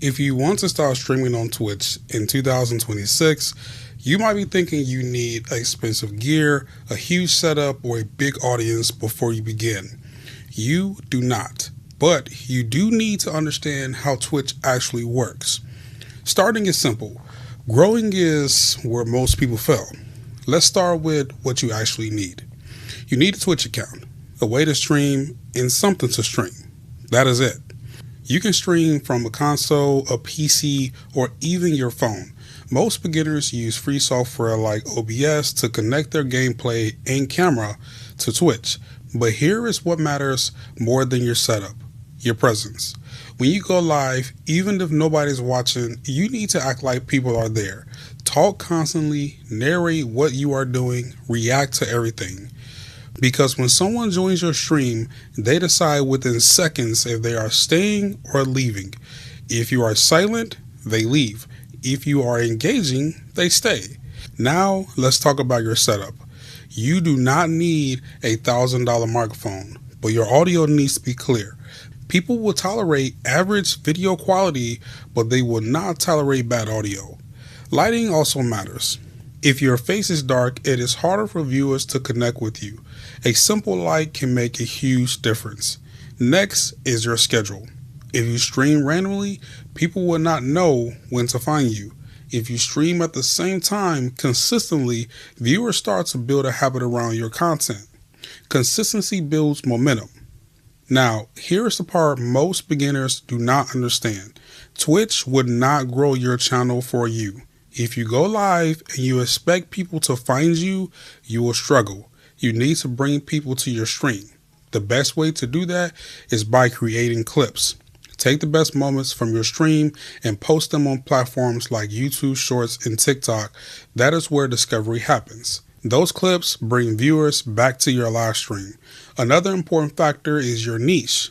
If you want to start streaming on Twitch in 2026, you might be thinking you need expensive gear, a huge setup, or a big audience before you begin. You do not, but you do need to understand how Twitch actually works. Starting is simple. Growing is where most people fail. Let's start with what you actually need. You need a Twitch account, a way to stream, and something to stream. That is it. You can stream from a console, a PC, or even your phone. Most beginners use free software like OBS to connect their gameplay and camera to Twitch. But here is what matters more than your setup: your presence. When you go live, even if nobody's watching, you need to act like people are there. Talk constantly, narrate what you are doing, react to everything. Because when someone joins your stream, they decide within seconds if they are staying or leaving. If you are silent, they leave. If you are engaging, they stay. Now, let's talk about your setup. You do not need a $1,000 microphone, but your audio needs to be clear. People will tolerate average video quality, but they will not tolerate bad audio. Lighting also matters. If your face is dark, it is harder for viewers to connect with you. A simple light can make a huge difference. Next is your schedule. If you stream randomly, people will not know when to find you. If you stream at the same time consistently, viewers start to build a habit around your content. Consistency builds momentum. Now, here's the part most beginners do not understand. Twitch would not grow your channel for you. If you go live and you expect people to find you, you will struggle. You need to bring people to your stream. The best way to do that is by creating clips. Take the best moments from your stream and post them on platforms like YouTube Shorts and TikTok. That is where discovery happens. Those clips bring viewers back to your live stream. Another important factor is your niche.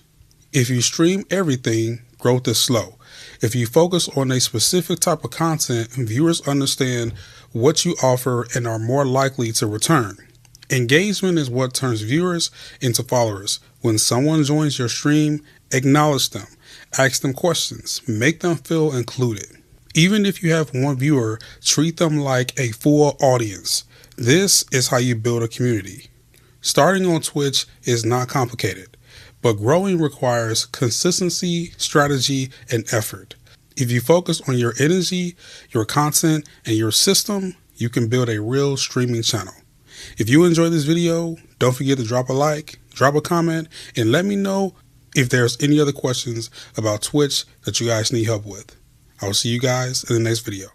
If you stream everything, growth is slow. If you focus on a specific type of content, viewers understand what you offer and are more likely to return. Engagement is what turns viewers into followers. When someone joins your stream, acknowledge them, ask them questions, make them feel included. Even if you have one viewer, treat them like a full audience. This is how you build a community. Starting on Twitch is not complicated, but growing requires consistency, strategy, and effort. If you focus on your energy, your content, and your system, you can build a real streaming channel. If you enjoyed this video, don't forget to drop a like, drop a comment, and let me know if there's any other questions about Twitch that you guys need help with. I will see you guys in the next video.